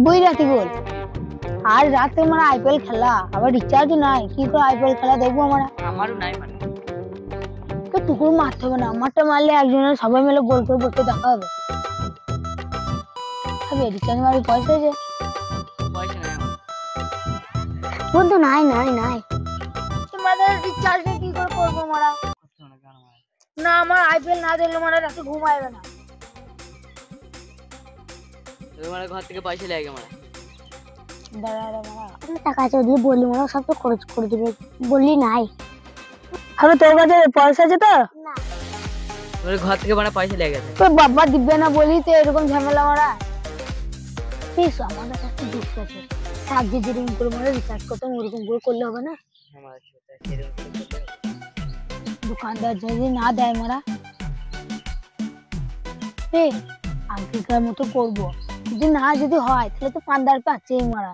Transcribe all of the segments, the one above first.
বই রাতে গোল আর রাতে মানে আইপিএল খেলা আবার রিচার্জ নাই কি করে আইপিএল খেলা দেখবো আমরা আমারও নাই মানে তো টুকুর মারতে হবে না আমারটা মারলে একজনের সবাই মিলে গোল করে বসে দেখা হবে হবে রিচার্জ মারি পয়সা আছে পয়সা নাই বন্ধু নাই নাই নাই তোমাদের রিচার্জ কি করে করবো আমরা না আমার আইপিএল না দেখলে মানে রাতে ঘুম আসবে না তোমার ঘর থেকে পয়সা লাগে আমার দাঁড়া মারা টাকা আছে যদি বললি মারা সব তো খরচ করে দিবে বললি নাই আরে তোর কাছে পয়সা আছে তো না তোর ঘর থেকে মানে পয়সা লেগে গেছে তো বাবা দিবে না বলি তো এরকম ঝামেলা মারা প্লিজ আমাদের কাছে দুঃখ আছে সাহায্য যেরকম করে মারা রিচার্জ করতে ওরকম করে করলে হবে না দোকানদার যদি না দেয় মারা আগেকার মতো করবো যদি না যদি হয় তাহলে তো পান্ডার পাচ্ছেই মারা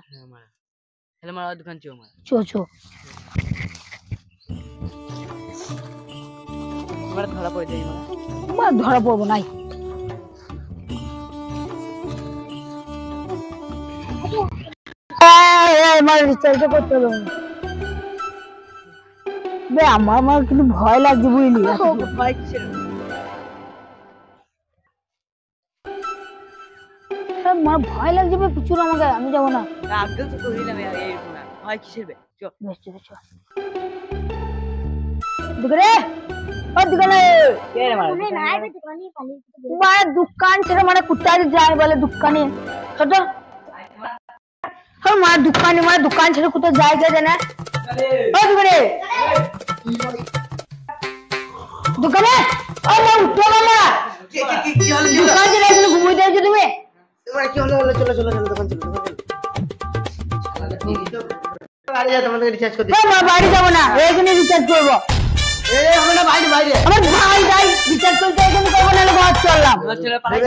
তাহলে মারা দোকান চো মারা চো চো তোমার ধরা পড়ে যাই মারা ধরা পড়বো নাই আমার রিচার্জ করতে হবে বে আমার কিন্তু ভয় লাগছে বুঝলি ভয় কিসের আমার ভয় লাগছে বে প্রচুর আমাকে আমি যাবো না আগে তো কইলাম এরকম না ভয় কিসের বে চল বেশ চল দোকানে ও দোকানে কে রে মারা না বে দোকানে পালি তোমার দোকান ছেড়ে মানে কোথায় যায় বলে দোকানে ছোট হ্যাঁ মার দোকান ছেড়ে কোথায় যায় কে জানে ও দোকানে ও না উঠো মামা কি হলো দোকান ছেড়ে এখানে ঘুমিয়ে যাচ্ছ তুমি তোমরা কি হলো চলো দোকান চলো বাড়ি যাও তোমাদের রিচার্জ করতে না বাড়ি যাব না এখানে রিচার্জ করব আমরা বাইরে আমার ভাই যাই রিচার্জ করতে এখানে করব না ঘর চললাম চলো পালাই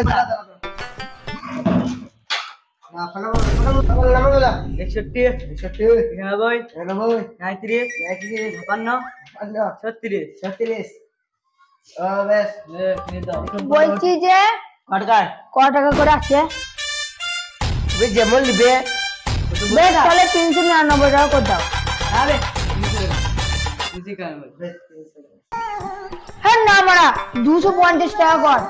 না ফোন বলা 61 91 39 56 36 ও বেশ বলছি যে ক টাকা করে আছে তুমি যেমন নিবে বেশ তাহলে 399 টাকা করে দাও আরে বুঝি কার বেশ হ্যাঁ না মারা 250 টাকা কর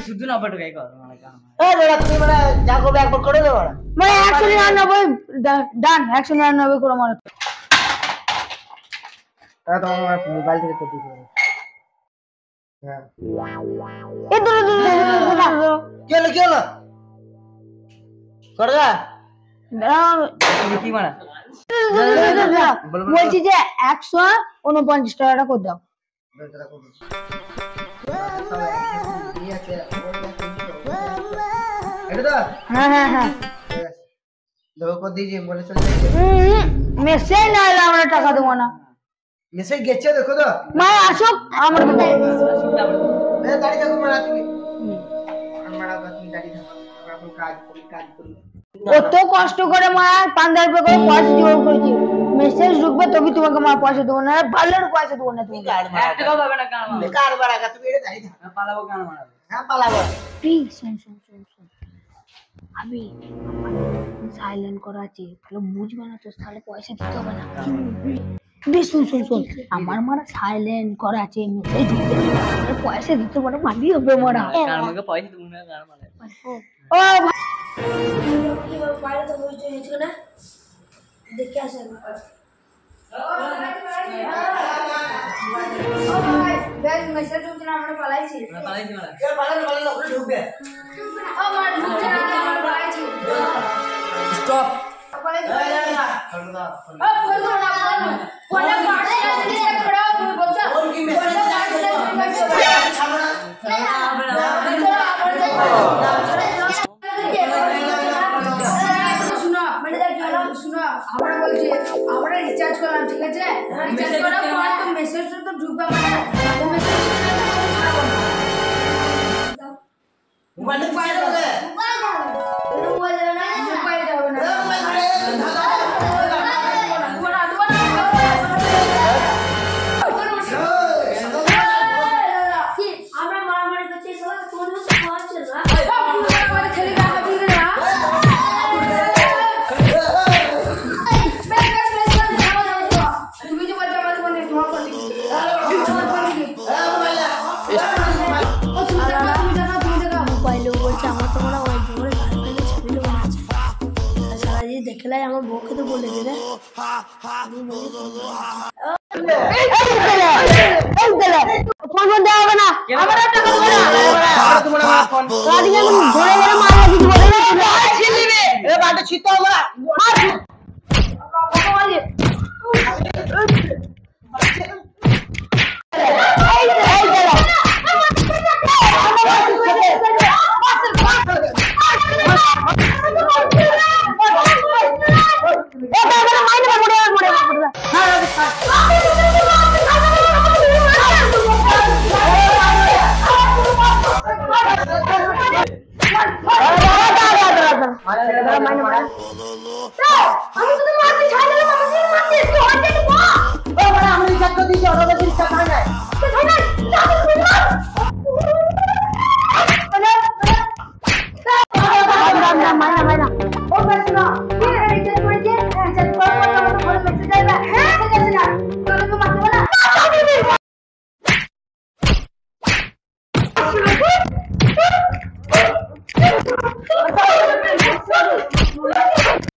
শুধু 90 টাকাই কর মানে কাম দাদা তুমি মানে যা করবে একবার করে দেবো মানে 199 ডান 199 করে মারো তাহলে তোমার মোবাইল থেকে কপি করে হ্যাঁ এই দূর কি হলো করগা কি মারা বলছি যে 149 টাকাটা করে দাও হ্যাঁ মেসেজ না এলে আমরা টাকা দেবো না মেসেজ গেছে দেখো তো মা আসুক আমরা দেবো দাঁড়িয়ে থাকো মারা তুমি তুমি দাঁড়িয়ে থাকো আমরা কাজ করি কত কষ্ট করে মা 5000 টাকা করে পয়সা জোগাড় করেছি মেসেজ ঢুকবে তবে তোমাকে মা পয়সা দেবো না ভালো পয়সা দেবো না তুমি 1 টাকাও পাবে না কার মারা কার বাড়াগা তুমি এটা দাঁড়িয়ে থাকো পালাবো কার মারা হ্যাঁ পালাবো প্লিজ শুন আমি সাইলেন্ট করা আছে তাহলে বুঝবে না তো তাহলে পয়সা দিতে হবে না বেশ শুন আমার মারা সাইলেন্ট করা আছে মেসেজ ঢুকবে পয়সা দিতে পারে মানি হবে মারা কার মাকে পয়সা দেবো না কার মারা ও বাইরে তো বলছে নিচে না দেখে আসেন গাইস মেসেজ ঢুকছে না আমরা পালাইছি পালাইছি মারা পালানো ওখানে ঢুকবে ও মার ঢুকছে না আমরা পালাইছি স্টপ পালাইছি খোলো ফোন করো না ফোনে পাড়ে রিচার্জ করাও তুমি বলছো ওর কি মেসেজ ছাড়ো না শুনো আমরা বলছি আমরা রিচার্জ করলাম ঠিক আছে রিচার্জ করার পর তো মেসেজটা তো ঢুকবে মানে মেসেজ মোবাইল হবে মোবাইল না মোবাইল হবে না খেলায় আমার বউকে তো বলেছে রে ফোন দেওয়া হবে না আবার টাকা দেবো না তোমার আমার ফোন রাধিকা ধরে ধরে মারা কিছু বলে না ছিলিবে এ বাটা ছিতো আমরা